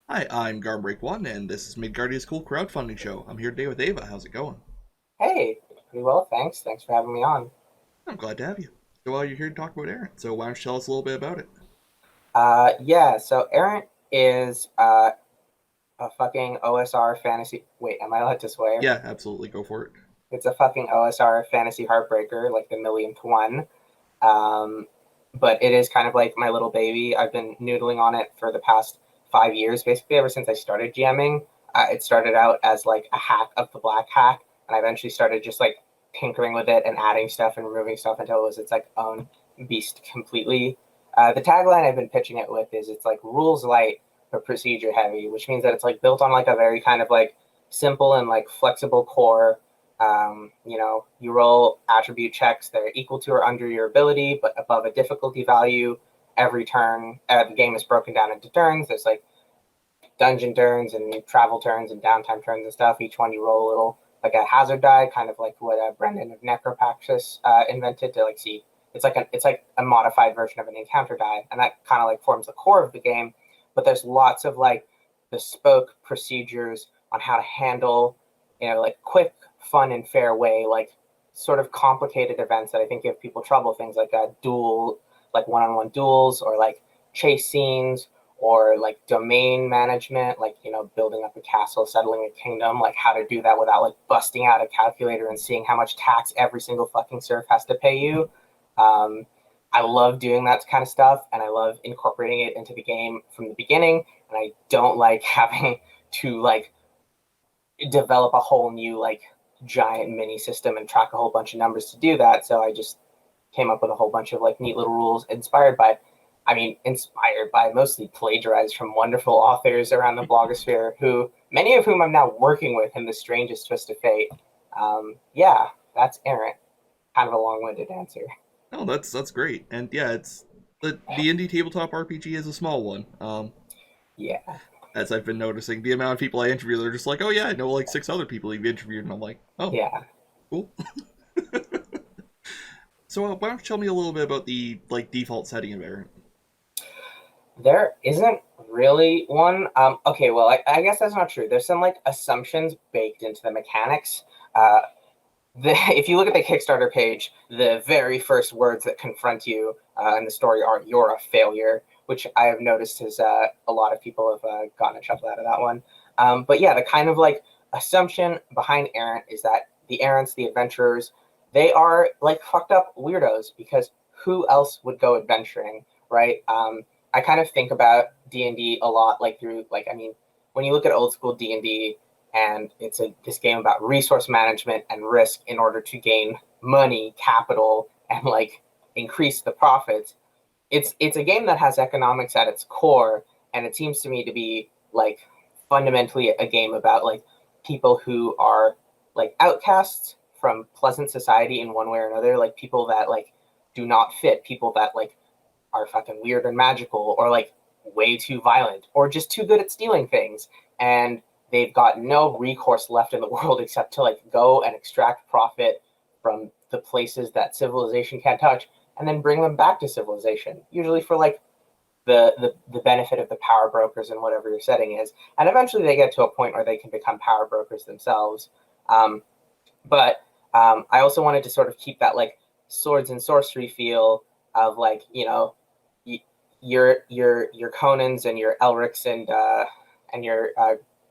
Hi, I'm Garbreak1, and this is Midgardia's Cool Crowdfunding Show. I'm here today with Ava. How's it going? Hey, pretty well, thanks. Thanks for having me on. I'm glad to have you. So, you're here to talk about Errant, so why don't you tell us a little bit about it? So Errant is a fucking OSR fantasy. Wait, am I allowed to swear? Yeah, absolutely, go for it. It's a fucking OSR fantasy heartbreaker, like the millionth one. Um, but it is kind of like my little baby. I've been noodling on it for the past 5 years, basically ever since I started GMing. It started out as like a hack of the black hack, and I eventually started just like tinkering with it and adding stuff and removing stuff until it was its like own beast completely. The tagline I've been pitching it with is it's like rules light but procedure heavy, which means that it's like built on like a very kind of like simple and like flexible core. You roll attribute checks that are equal to or under your ability, but above a difficulty value every turn. The game is broken down into turns. There's like dungeon turns and travel turns and downtime turns and stuff. Each one you roll a little like a hazard die, kind of like what Brendan of Necropraxis invented to like see. It's like a modified version of an encounter die, and that kind of like forms the core of the game. But there's lots of like bespoke procedures on how to handle, like quick, fun, and fair way, like sort of complicated events that I think give people trouble. Things like a duel, like one-on-one duels, or like chase scenes, or like domain management, like building up a castle, settling a kingdom, like how to do that without like busting out a calculator and seeing how much tax every single fucking serf has to pay you. um, I love doing that kind of stuff, and I love incorporating it into the game from the beginning, and I don't like having to like develop a whole new like giant mini system and track a whole bunch of numbers to do that. So I just came up with a whole bunch of like neat little rules inspired by mostly plagiarized from wonderful authors around the blogosphere, who many of whom I'm now working with in the strangest twist of fate. Yeah, that's Errant. Kind of a long-winded answer. Oh, that's great, and yeah, it's the indie tabletop RPG is a small one. Yeah, As I've been noticing, the amount of people I interview, they're just like, "Oh yeah, I know like 6 other people you've interviewed," and I'm like, "Oh, yeah. cool." So, why don't you tell me a little bit about the like default setting of Errant? There isn't really one. Okay, well, I guess that's not true. There's some like assumptions baked into the mechanics. Uh, if you look at the Kickstarter page, the very first words that confront you in the story are "You're a failure," which I have noticed is a lot of people have gotten a chuckle out of that one. But yeah, the kind of like assumption behind Errant is that the Errants, the adventurers, they are like fucked up weirdos, because who else would go adventuring, right? I kind of think about D&D a lot, like through like I mean, when you look at old school D&D, and it's this game about resource management and risk in order to gain money, capital, and like increase the profits. It's a game that has economics at its core, and it seems to me to be like fundamentally a game about like people who are like outcasts from pleasant society in one way or another, like people that like do not fit, people that like are fucking weird and magical, or like way too violent, or just too good at stealing things, and they've got no recourse left in the world except to like go and extract profit from the places that civilization can't touch, and then bring them back to civilization, usually for like the benefit of the power brokers and whatever your setting is. And eventually they get to a point where they can become power brokers themselves. But I also wanted to sort of keep that like swords and sorcery feel of like your Conans and your Elrics and your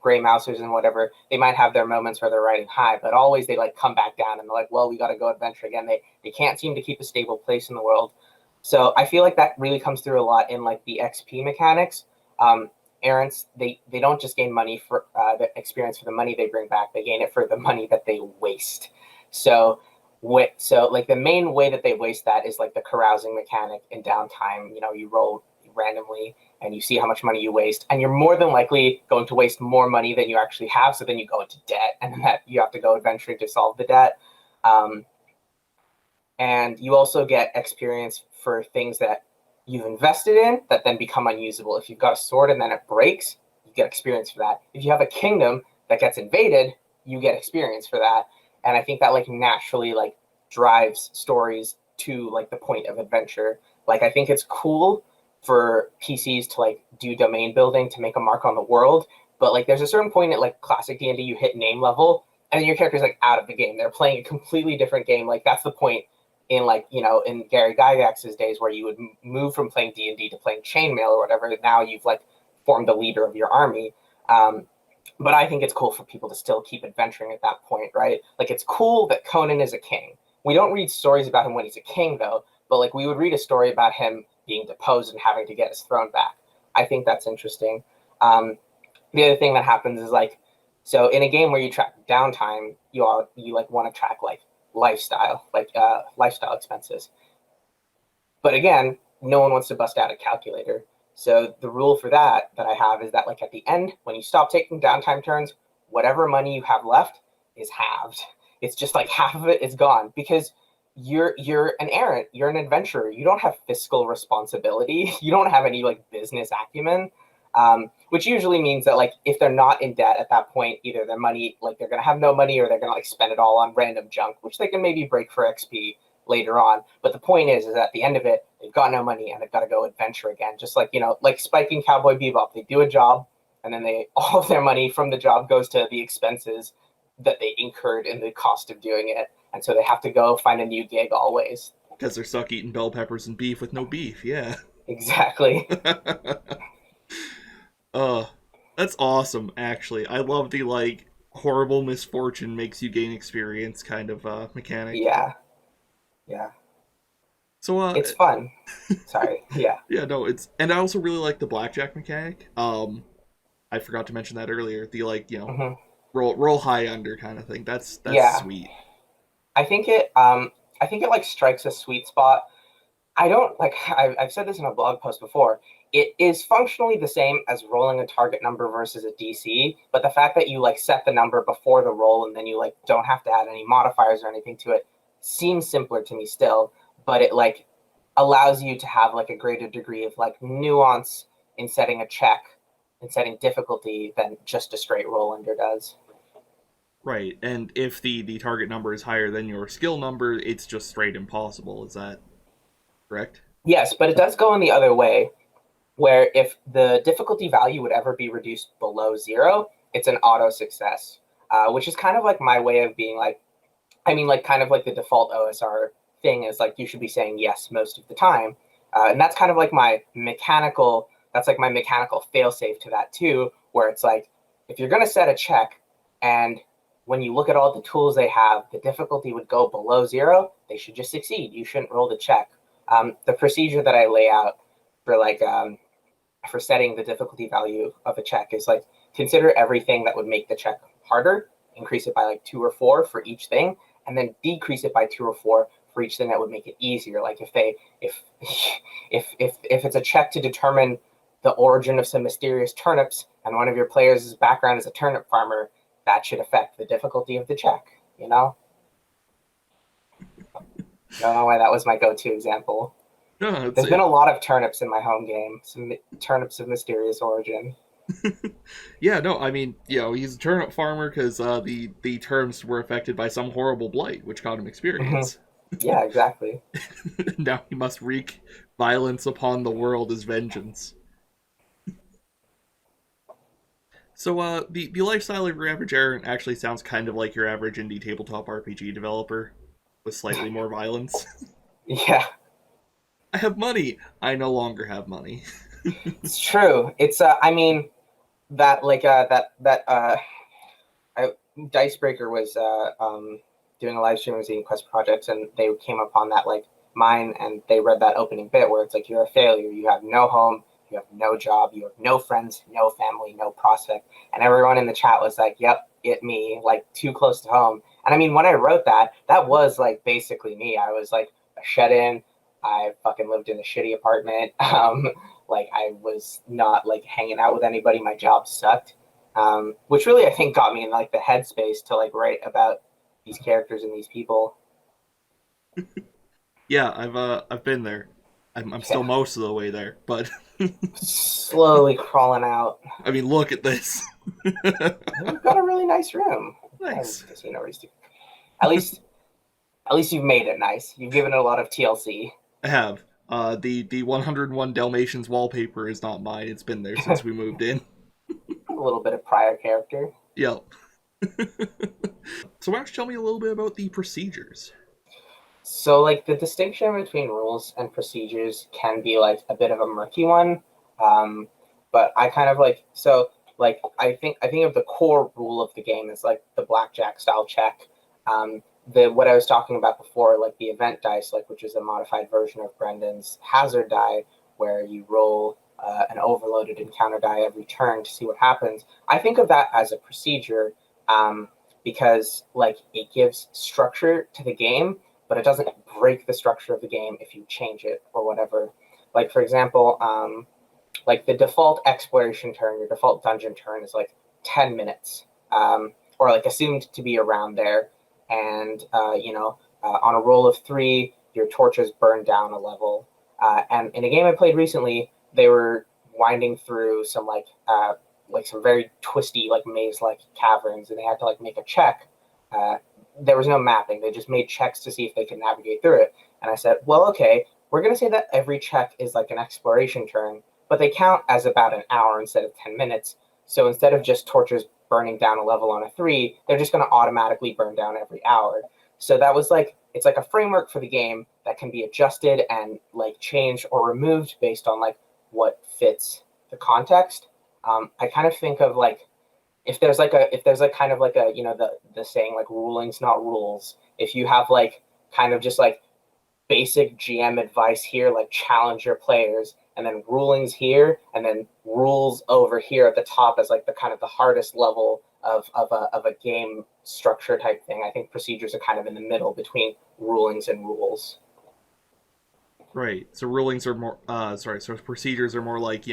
Gray Mousers and whatever. They might have their moments where they're riding high, but always they like come back down and they're like, well, we got to go adventure again. They can't seem to keep a stable place in the world. So I feel like that really comes through a lot in like the XP mechanics. Um, Errants, they don't just gain money for the experience for the money they bring back. They gain it for the money that they waste. So so like the main way that they waste that is like the carousing mechanic in downtime. You roll randomly and you see how much money you waste, and you're more than likely going to waste more money than you actually have. So then you go into debt, and then that you have to go adventuring to solve the debt. Um, and you also get experience for things that you've invested in that then become unusable. If you've got a sword and then it breaks, you get experience for that. If you have a kingdom that gets invaded, you get experience for that. And I think that like naturally like drives stories to like the point of adventure. Like I think it's cool for PCs to like do domain building to make a mark on the world. But like there's a certain point at like classic D&D, you hit name level, and then your character's like out of the game. They're playing a completely different game. Like that's the point in like, you know, in Gary Gygax's days where you would move from playing D&D to playing chainmail or whatever. Now you've like formed the leader of your army. But I think it's cool for people to still keep adventuring at that point, right? Like it's cool that Conan is a king. We don't read stories about him when he's a king though, but like we would read a story about him being deposed and having to get his throne back. I think that's interesting. The other thing that happens is like, so in a game where you track downtime, you like want to track like lifestyle expenses. But again, no one wants to bust out a calculator. So the rule for that I have is that like at the end, when you stop taking downtime turns, whatever money you have left is halved. It's just like half of it is gone because you're an errant, you're an adventurer. You don't have fiscal responsibility. You don't have any like business acumen. Which usually means that like if they're not in debt at that point, either their money, like they're gonna have no money, or they're gonna like spend it all on random junk, which they can maybe break for XP later on. But the point is at the end of it, they've got no money and they've got to go adventure again. Just like, you know, like Spike and Cowboy Bebop, they do a job and then all of their money from the job goes to the expenses that they incurred in the cost of doing it, and so they have to go find a new gig always. Because they're stuck eating bell peppers and beef with no beef. Yeah. Exactly. That's awesome, actually. I love the, like, horrible misfortune makes you gain experience kind of mechanic. Yeah. So, it's fun. Sorry. Yeah. Yeah, no, and I also really like the blackjack mechanic. I forgot to mention that earlier. The, like, you know, roll high under kind of thing. That's sweet. I think it like strikes a sweet spot. I don't like, I've said this in a blog post before. It is functionally the same as rolling a target number versus a DC, but the fact that you like set the number before the roll and then you like don't have to add any modifiers or anything to it seems simpler to me still, but it like allows you to have like a greater degree of like nuance in setting a check and setting difficulty than just a straight roll under does. Right, and if the target number is higher than your skill number, it's just straight impossible. Is that correct? Yes, but it does go in the other way, where if the difficulty value would ever be reduced below 0, it's an auto success, which is kind of like my way of being like, I mean, like kind of like the default OSR thing is like you should be saying yes most of the time, and that's kind of like my mechanical. That's like my mechanical failsafe to that too, where it's like if you're gonna set a check, and when you look at all the tools they have, the difficulty would go below 0. They should just succeed. You shouldn't roll the check. The procedure that I lay out for like for setting the difficulty value of a check is like consider everything that would make the check harder, increase it by like 2 or 4 for each thing, and then decrease it by 2 or 4 for each thing that would make it easier. Like if it's a check to determine the origin of some mysterious turnips and one of your players' background is a turnip farmer, that should affect the difficulty of the check, you know? I don't know why that was my go-to example. No, there's been a lot of turnips in my home game. Some turnips of mysterious origin. Yeah, no, I mean, you know, he's a turnip farmer because the turnips were affected by some horrible blight, which got him experience. Yeah, exactly. Now he must wreak violence upon the world as vengeance. So, the lifestyle of your average Errant actually sounds kind of like your average indie tabletop RPG developer, with slightly more violence. Yeah. I have money. I no longer have money. It's true. It's I mean, that like Dicebreaker was doing a live stream of Zine Quest projects, and they came upon that like mine, and they read that opening bit where it's like you're a failure. You have no home. You have no job. You have no friends, no family, no prospect. And everyone in the chat was like, "Yep, it me." Like too close to home. And I mean, when I wrote that, that was like basically me. I was like a shut-in. I fucking lived in a shitty apartment. Like I was not like hanging out with anybody. My job sucked, which really I think got me in like the headspace to like write about these characters and these people. Yeah, I've been there. I'm still most of the way there, but slowly crawling out. I mean, look at this. We've got a really nice room. Nice. At least you've made it nice. You've given it a lot of TLC. I have. The 101 Dalmatians wallpaper is not mine. It's been there since we moved in. A little bit of prior character. Yep. So why don't you tell me a little bit about the procedures? So like the distinction between rules and procedures can be like a bit of a murky one. Um, but I kind of like so like I think of the core rule of the game is like the blackjack style check. The what I was talking about before, like the event dice, like which is a modified version of Brendan's hazard die, where you roll an overloaded encounter die every turn to see what happens. I think of that as a procedure um, because like it gives structure to the game, but it doesn't break the structure of the game if you change it or whatever. Like for example, like the default exploration turn, your default dungeon turn is like 10 minutes, or like assumed to be around there. And on a roll of three, your torches burn down a level. And in a game I played recently, they were winding through some like some very twisty like maze like caverns, and they had to like make a check. Uh, there was no mapping; they just made checks to see if they could navigate through it. And I said, well, okay, we're going to say that every check is like an exploration turn, but they count as about an hour instead of 10 minutes. So instead of just torches burning down a level on a three, they're just going to automatically burn down every hour. So that was like, it's like a framework for the game that can be adjusted and like changed or removed based on like what fits the context. I kind of think of like, if there's like kind of like a, the saying like rulings, not rules. If you have like kind of just like basic GM advice here, like challenge your players, and then rulings here, and then rules over here at the top as like the kind of the hardest level of a game structure type thing. I think procedures are kind of in the middle between rulings and rules. Right. So rulings are more. Sorry. So procedures are more like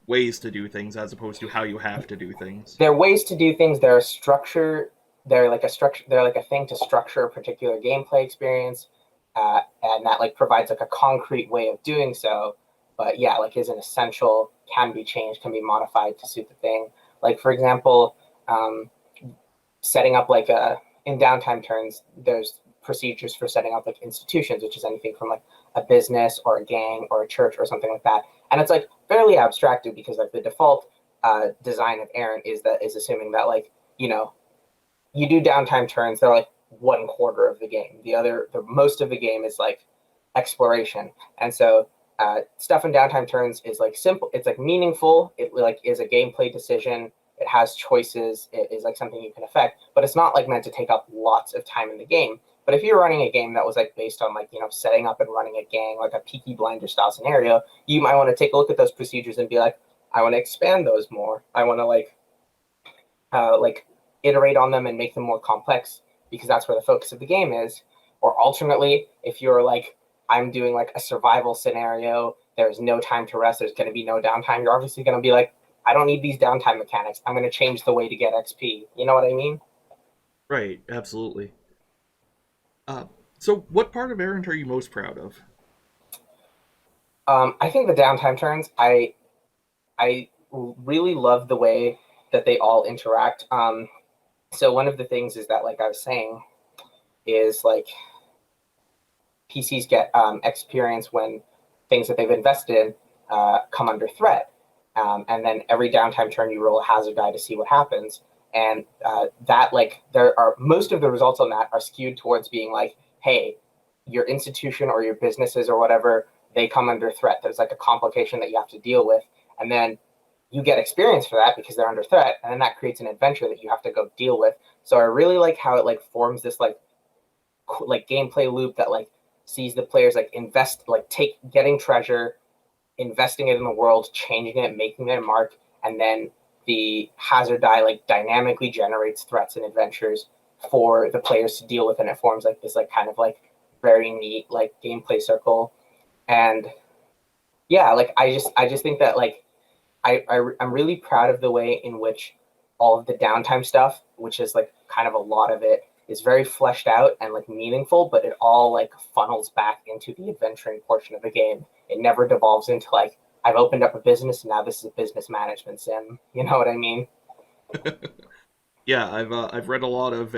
ways to do things as opposed to how you have to do things. There are ways to do things. They're a structure. They're like a structure. They're like a thing to structure a particular gameplay experience, and that like provides like a concrete way of doing so. But yeah, like is an essential, can be changed, can be modified to suit the thing. Like for example, um, setting up like in downtime turns, there's procedures for setting up like institutions, which is anything from like a business or a gang or a church or something like that. And it's like fairly abstracted because like the default design of Errant is assuming that like you do downtime turns. They're like one quarter of the game. The most of the game is like exploration, and so stuff in downtime turns is like simple. It's like meaningful. It like is a gameplay decision. It has choices. It is like something you can affect, but it's not like meant to take up lots of time in the game. But if you're running a game that was like based on like setting up and running a gang, like a Peaky Blinder style scenario, you might want to take a look at those procedures and be like, I want to expand those more. I want to like iterate on them and make them more complex because that's where the focus of the game is. Or alternately, if you're like, I'm doing like a survival scenario, there's no time to rest, there's going to be no downtime, you're obviously going to be like, I don't need these downtime mechanics. I'm going to change the way to get XP. You know what I mean? Right. Absolutely. Uh, so what part of Errant are you most proud of? I think the downtime turns. I really love the way that they all interact. So one of the things is that, like I was saying, is like PCs get experience when things that they've invested in come under threat. And then every downtime turn, you roll a hazard die to see what happens. And that, like, there are most of the results on that are skewed towards being like, hey, your institution or your businesses or whatever, they come under threat. There's like a complication that you have to deal with. And then you get experience for that because they're under threat. And then that creates an adventure that you have to go deal with. So I really like how it like forms this like gameplay loop that like sees the players like invest, like take getting treasure, investing it in the world, changing it, making it a mark, and then the hazard die like dynamically generates threats and adventures for the players to deal with, and it forms like this like kind of like very neat like gameplay circle. And yeah, like I just think that like I'm really proud of the way in which all of the downtime stuff, which is like kind of a lot of it, is very fleshed out and like meaningful, but it all like funnels back into the adventuring portion of the game. It never devolves into like, I've opened up a business and now this is a business management sim. You know what I mean? Yeah, I've read a lot of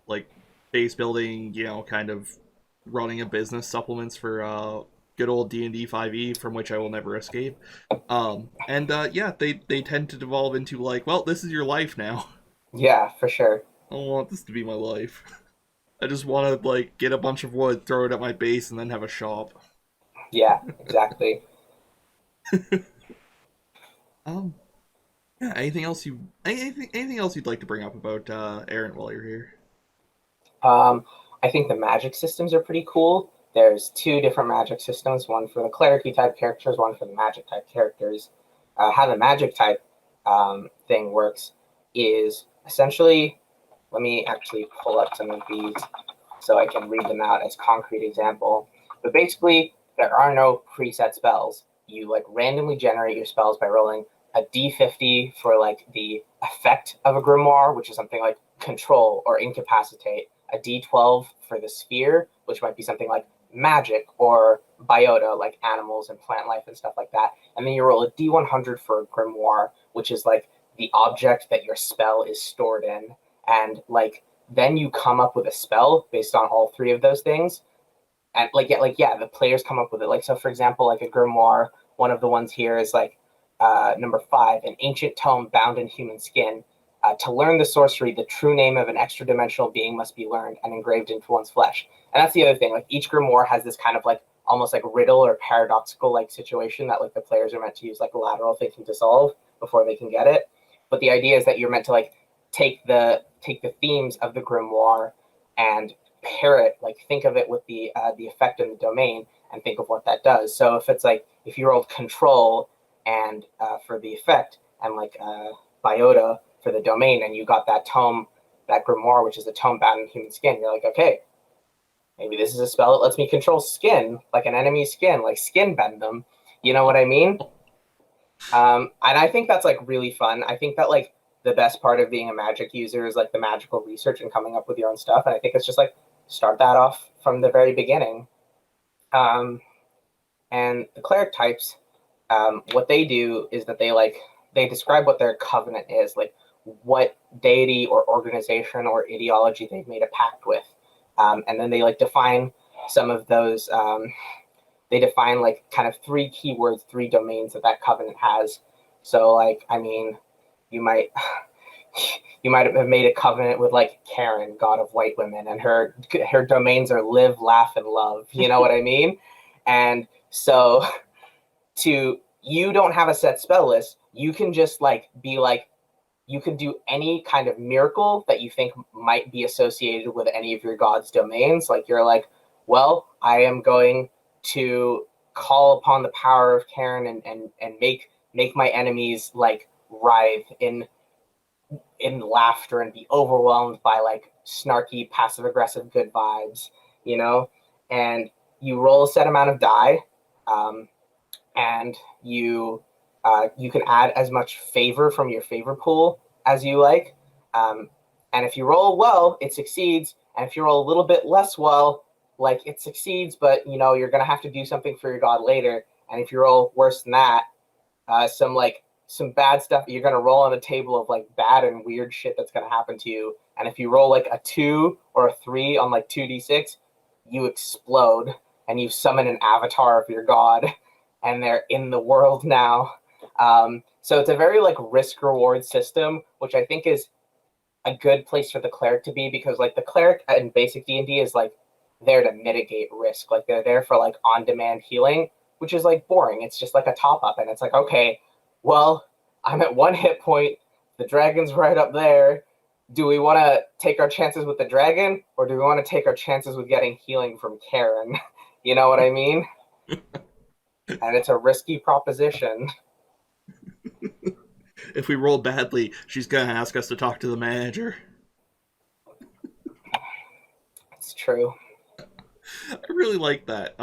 like base building, kind of running a business supplements for good old D&D 5e, from which I will never escape. And yeah, they tend to devolve into like, well, this is your life now. Yeah, for sure. I don't want this to be my life. I just want to like get a bunch of wood, throw it at my base, and then have a shop. Yeah, exactly. Um, yeah. Anything else you'd like to bring up about Errant while you're here? Um, I think the magic systems are pretty cool. There's two different magic systems, one for the cleric type characters, one for the magic type characters. How the magic type thing works is essentially, let me actually pull up some of these so I can read them out as concrete example. But basically, there are no preset spells. You like randomly generate your spells by rolling a d50 for like the effect of a grimoire, which is something like control or incapacitate, a d12 for the sphere, which might be something like magic or biota, like animals and plant life and stuff like that. And then you roll a d100 for a grimoire, which is like the object that your spell is stored in. And like then you come up with a spell based on all three of those things. And like the players come up with it. Like so, for example, like a grimoire. One of the ones here is like number 5, an ancient tome bound in human skin. To learn the sorcery, the true name of an extra dimensional being must be learned and engraved into one's flesh. And that's the other thing. Like each grimoire has this kind of like almost like riddle or paradoxical like situation that like the players are meant to use like lateral thinking to solve before they can get it. But the idea is that you're meant to like take the themes of the grimoire and pair it, like think of it with the effect in the domain and think of what that does. So if it's like if you rolled control and for the effect and like biota for the domain, and you got that tome, that grimoire, which is the tome bound in human skin, you're like, okay, maybe this is a spell that lets me control skin, like an enemy's skin, like skin bend them. You know what I mean? And I think that's like really fun. I think that like the best part of being a magic user is like the magical research and coming up with your own stuff. And I think it's just like start that off from the very beginning. Um, and the cleric types, what they do is that they describe what their covenant is, like what deity or organization or ideology they've made a pact with, and then they like define some of those. They define like kind of 3 keywords, 3 domains that covenant has. So like, I mean, you might you might have made a covenant with like Karen, god of white women, and her domains are live, laugh, and love. You know what I mean? And so to you don't have a set spell list. You can just like be like you can do any kind of miracle that you think might be associated with any of your god's domains. Like you're like, well, I am going to call upon the power of Karen and make my enemies like writhe in laughter and be overwhelmed by like snarky passive aggressive good vibes, you know. And you roll a set amount of die, um, and you can add as much favor from your favor pool as you like. Um, and if you roll well, it succeeds. And if you roll a little bit less well, like it succeeds, but you know you're gonna have to do something for your god later. And if you roll worse than that, some bad stuff. You're gonna roll on a table of like bad and weird shit that's gonna happen to you. And if you roll like a 2 or a 3 on like 2d6, you explode and you summon an avatar of your god, and they're in the world now. So it's a very like risk reward system, which I think is a good place for the cleric to be, because like the cleric in basic D&D is like there to mitigate risk. Like they're there for like on demand healing, which is like boring. It's just like a top up, and it's like, okay, well, I'm at 1 hit point. The dragon's right up there. Do we want to take our chances with the dragon, or do we want to take our chances with getting healing from Karen? You know what I mean? And it's a risky proposition. If we roll badly, she's gonna ask us to talk to the manager. It's true. I really like that.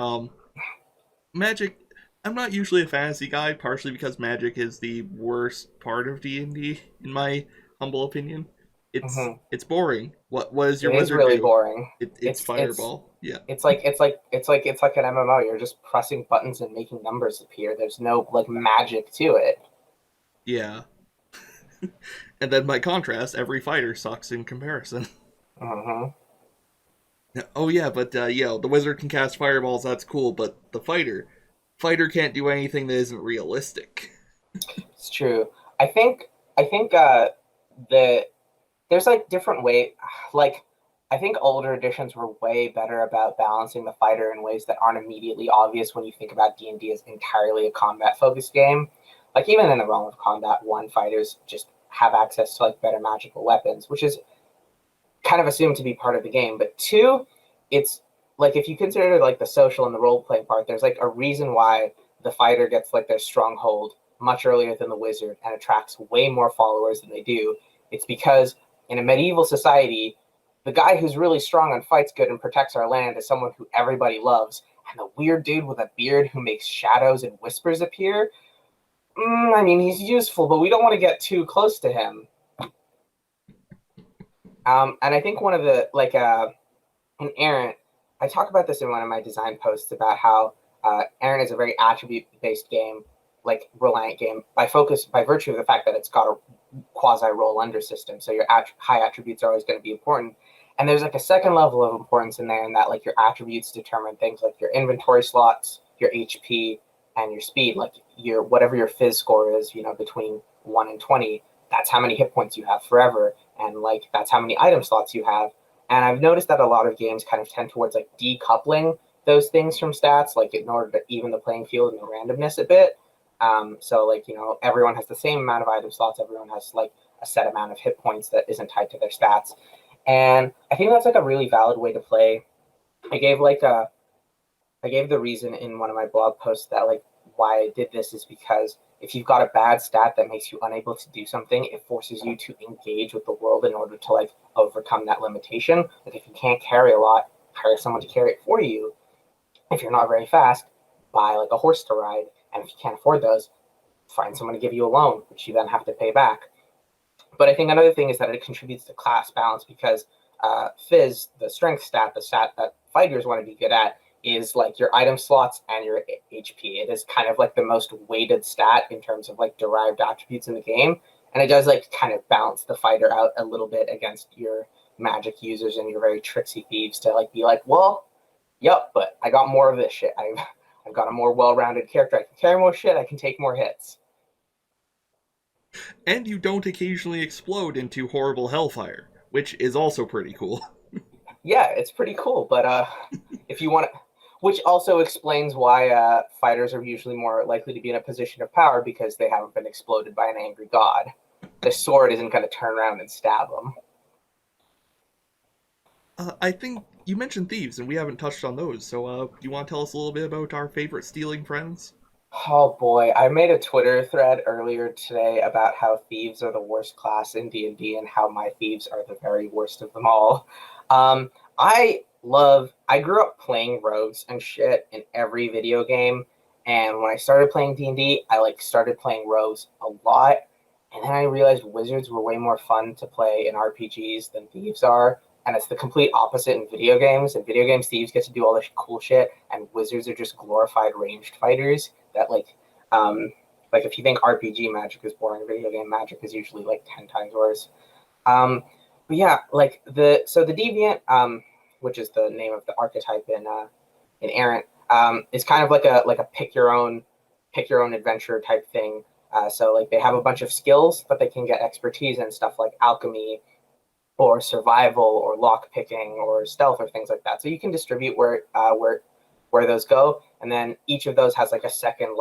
Magic. I'm not usually a fantasy guy, partially because Magic is the worst part of D&D, in my humble opinion. Mm-hmm. It's boring. What does your It is wizard really do? boring. It's fireball. Yeah. It's like an MMO. You're just pressing buttons and making numbers appear. There's no like magic to it. Yeah. And then by contrast, every fighter sucks in comparison. Mm-hmm. Oh yeah, but the wizard can cast fireballs. That's cool, but the fighter can't do anything that isn't realistic. It's true. I think the there's like different way like I think older editions were way better about balancing the fighter in ways that aren't immediately obvious when you think about D&D as entirely a combat focused game. Like even in the realm of combat, one, fighters just have access to like better magical weapons, which is kind of assumed to be part of the game. But two, it's like if you consider like the social and the role playing part, there's like a reason why the fighter gets like their stronghold much earlier than the wizard and attracts way more followers than they do. It's because in a medieval society, the guy who's really strong and fights good and protects our land is someone who everybody loves. And the weird dude with a beard who makes shadows and whispers appear, I mean, he's useful, but we don't want to get too close to him. And I think one of the in Errant, I talk about this in one of my design posts about how Errant is a very attribute-based game, like reliant game, by virtue of the fact that it's got a quasi roll under system. So your high attributes are always going to be important. And there's like a second level of importance in there, in that like your attributes determine things like your inventory slots, your HP, and your speed. Like your whatever your Fizz score is, between 1 and 20. That's how many hit points you have forever, and like that's how many item slots you have. And I've noticed that a lot of games kind of tend towards like decoupling those things from stats, like in order to even the playing field and the randomness a bit. So like everyone has the same amount of item slots. Everyone has like a set amount of hit points that isn't tied to their stats. And I think that's like a really valid way to play. I gave like a I gave the reason in one of my blog posts that like why I did this is because if you've got a bad stat that makes you unable to do something, it forces you to engage with the world in order to like overcome that limitation. Like if you can't carry a lot, hire someone to carry it for you. If you're not very fast, buy like a horse to ride. And if you can't afford those, find someone to give you a loan, which you then have to pay back. But I think another thing is that it contributes to class balance because Fizz, the strength stat, the stat that fighters want to be good at, is like your item slots and your HP. It is kind of like the most weighted stat in terms of like derived attributes in the game. And it does like kind of balance the fighter out a little bit against your magic users and your very tricksy thieves to like be like, well, yep, but I got more of this shit. I've got a more well-rounded character. I can carry more shit. I can take more hits. And you don't occasionally explode into horrible hellfire, which is also pretty cool. Yeah, it's pretty cool. But if you want to, which also explains why fighters are usually more likely to be in a position of power because they haven't been exploded by an angry god. The sword isn't going to turn around and stab them. I think you mentioned thieves, and we haven't touched on those. So, do you want to tell us a little bit about our favorite stealing friends? Oh boy, I made a Twitter thread earlier today about how thieves are the worst class in D&D and D and how my thieves are the very worst of them all. Um, I grew up playing rogues and shit in every video game, and when I started playing D&D, I like started playing rogues a lot, and then I realized wizards were way more fun to play in RPGs than thieves are, and it's the complete opposite in video games. In video games, thieves get to do all this cool shit, and wizards are just glorified ranged fighters that like if you think RPG magic is boring, video game magic is usually like 10 times worse. But yeah, like the deviant, which is the name of the archetype in Errant, is kind of like a pick your own adventure type thing. So like they have a bunch of skills that they can get expertise in, stuff like alchemy or survival or lock picking or stealth or things like that. So you can distribute where those go, and then each of those has like a second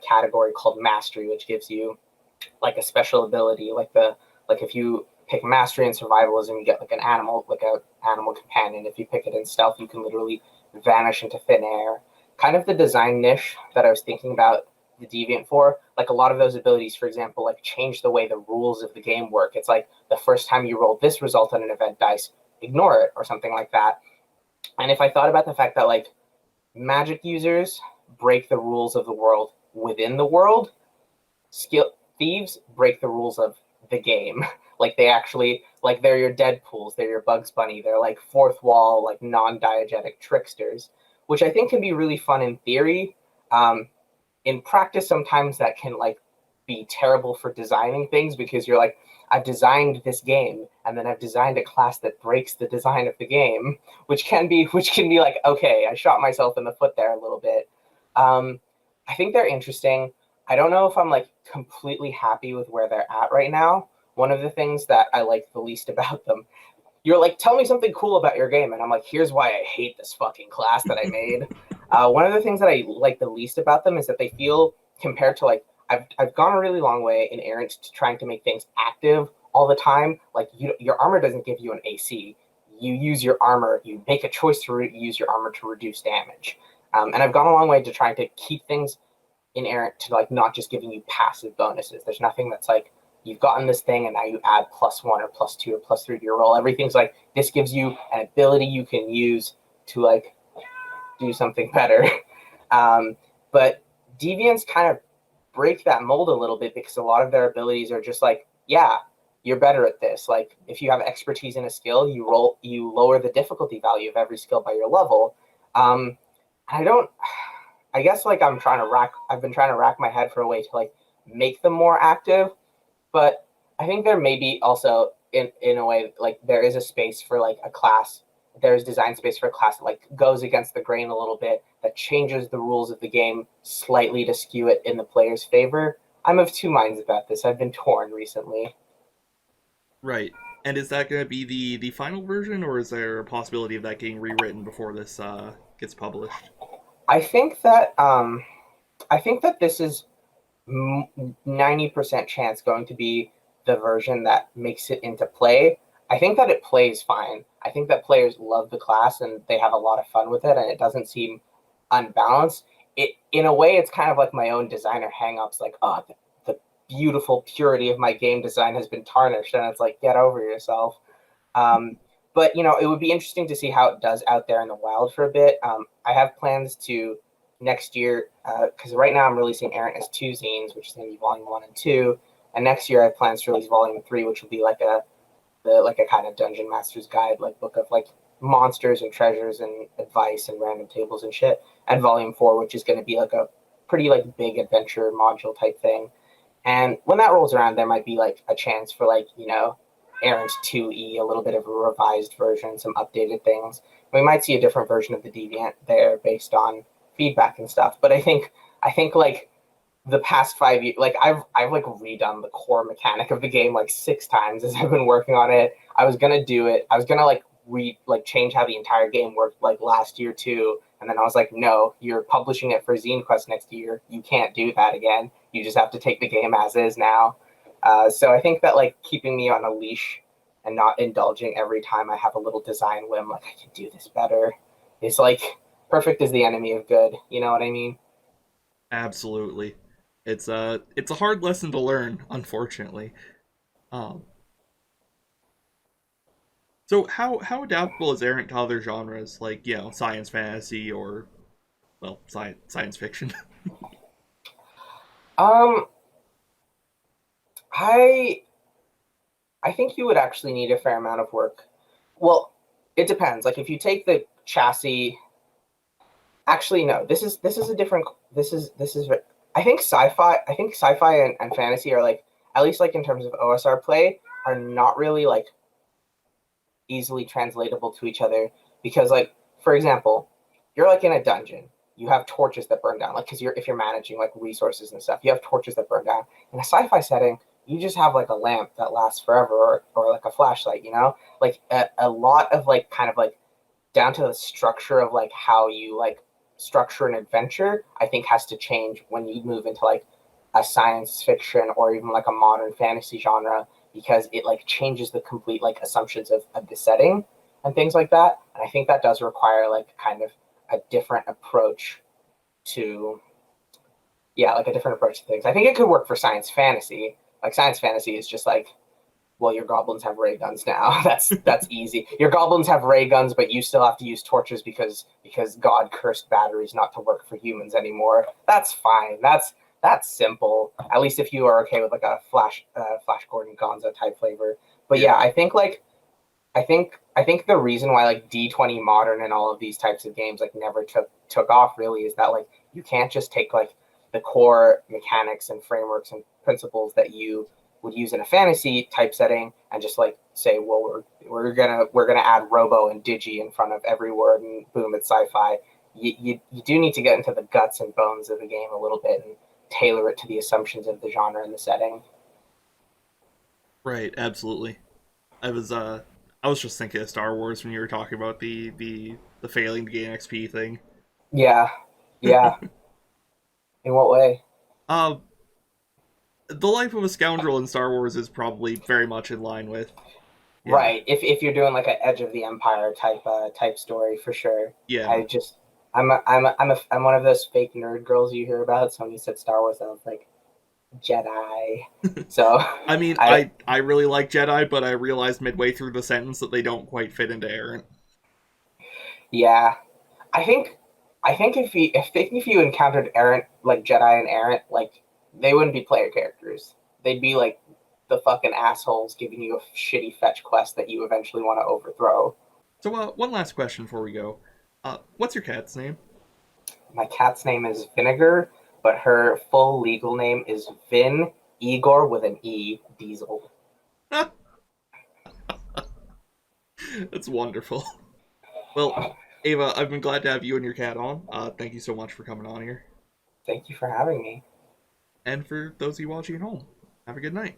category called mastery, which gives you like a special ability. Like if you pick mastery and survivalism, you get like an animal companion. If you pick it in stealth, you can literally vanish into thin air. Kind of the design niche that I was thinking about the deviant for. Like a lot of those abilities, for example, like change the way the rules of the game work. It's like the first time you roll this result on an event dice, ignore it or something like that. And if I thought about the fact that like magic users break the rules of the world within the world, skill thieves break the rules of the game. Like they actually like they're your Deadpools, they're your Bugs Bunny, they're like fourth wall, like non-diegetic tricksters, which I think can be really fun in theory. In practice, sometimes that can like be terrible for designing things because you're like, I've designed this game, and then I've designed a class that breaks the design of the game, which can be like, okay, I shot myself in the foot there a little bit. Um, I think they're interesting. I don't know if I'm like completely happy with where they're at right now. One of the things that I like the least about them, you're like, tell me something cool about your game, and I'm like, here's why I hate this fucking class that I made. One of the things that I like the least about them is that they feel, compared to like, I've gone a really long way in Errant to trying to make things active all the time. Like your armor doesn't give you an AC. You use your armor. You make a choice to use your armor to reduce damage. And I've gone a long way to trying to keep things in Errant to like not just giving you passive bonuses. There's nothing that's like you've gotten this thing and now you add +1 or +2 or +3 to your roll. Everything's like this gives you an ability you can use to like do something better. But deviants kind of break that mold a little bit because a lot of their abilities are just like, yeah, you're better at this. Like if you have expertise in a skill, you lower the difficulty value of every skill by your level. I don't I guess like I've been trying to rack my head for a way to like make them more active, but I think there may be also in a way like there is a space for like a class. There's design space for a class that like goes against the grain a little bit, that changes the rules of the game slightly to skew it in the player's favor. I'm of two minds about this. I've been torn recently. Right. And is that going to be the final version, or is there a possibility of that getting rewritten before this gets published? I think that I think that this is 90% chance going to be the version that makes it into play. I think that it plays fine. I think that players love the class and they have a lot of fun with it, and it doesn't seem unbalanced. It in a way, it's kind of like my own designer hangups, like, oh, the beautiful purity of my game design has been tarnished, and it's like, get over yourself. Um, but it would be interesting to see how it does out there in the wild for a bit. I have plans to next year because right now I'm releasing Errant as two zines, which is going to be Volume 1 and 2, and next year I have plans to release Volume 3, which will be like a kind of dungeon master's guide, like book of like monsters and treasures and advice and random tables and shit, and Volume 4, which is going to be like a pretty like big adventure module type thing. And when that rolls around, there might be like a chance for like, Errant 2E, a little bit of a revised version, some updated things. We might see a different version of the Deviant there based on feedback and stuff. But I think like the past 5 years, like I've like redone the core mechanic of the game like 6 times as I've been working on it. I was gonna do it. I was gonna like change how the entire game worked like last year too. And then I was like, no, you're publishing it for Zine Quest next year. You can't do that again. You just have to take the game as is now. So I think that like keeping me on a leash and not indulging every time I have a little design whim, like I can do this better, is like perfect is the enemy of good. You know what I mean? Absolutely. It's a hard lesson to learn, unfortunately. Um, so how adaptable is Errant to other genres like science fantasy or science fiction? Um, I I think you would actually need a fair amount of work. Well, it depends. Like if you take the chassis, actually no. This is a different. This is. I think sci-fi and fantasy are like, at least like in terms of OSR play, are not really like easily translatable to each other, because like for example, you're like in a dungeon. You have torches that burn down, like because if you're managing like resources and stuff, you have torches that burn down. In a sci-fi setting, you just have like a lamp that lasts forever, or like a flashlight. Like a lot of like kind of like down to the structure of like how you like structure an adventure, I think has to change when you move into like a science fiction or even like a modern fantasy genre, because it like changes the complete like assumptions of the setting and things like that. And I think that does require like kind of a different approach to, yeah, like a different approach to things. I think it could work for science fantasy. Like science fantasy is just like, well, your goblins have ray guns now. That's easy. Your goblins have ray guns, but you still have to use torches because God cursed batteries not to work for humans anymore. That's fine. That's simple. At least if you are okay with like a Flash Gordon Gonzo type flavor. But yeah, Yeah. I think the reason why like D20 Modern and all of these types of games like never took off really is that like you can't just take like the core mechanics and frameworks and principles that you would use in a fantasy type setting and just like say, well, we're gonna add Robo and Digi in front of every word, and boom, it's sci-fi. You do need to get into the guts and bones of the game a little bit and tailor it to the assumptions of the genre and the setting. Right, absolutely. I was just thinking of Star Wars when you were talking about the failing to gain XP thing. Yeah, yeah. In what way? Uh, the life of a scoundrel in Star Wars is probably very much in line with, yeah, Right. If you're doing like an Edge of the Empire type story for sure. yeah. I just I'm one of those fake nerd girls you hear about. So when you said Star Wars, I was like Jedi. So I mean, I I really like Jedi, but I realized midway through the sentence that they don't quite fit into Errant. yeah. I think if you encountered Errant like Jedi and Errant, like they wouldn't be player characters. They'd be like the fucking assholes giving you a shitty fetch quest that you eventually want to overthrow. So, one last question before we go. What's your cat's name? My cat's name is Vinegar, but her full legal name is Vin Igor with an E Diesel. That's wonderful. Well, Ava, I've been glad to have you and your cat on. Thank you so much for coming on here. Thank you for having me. And for those of you watching at home, have a good night.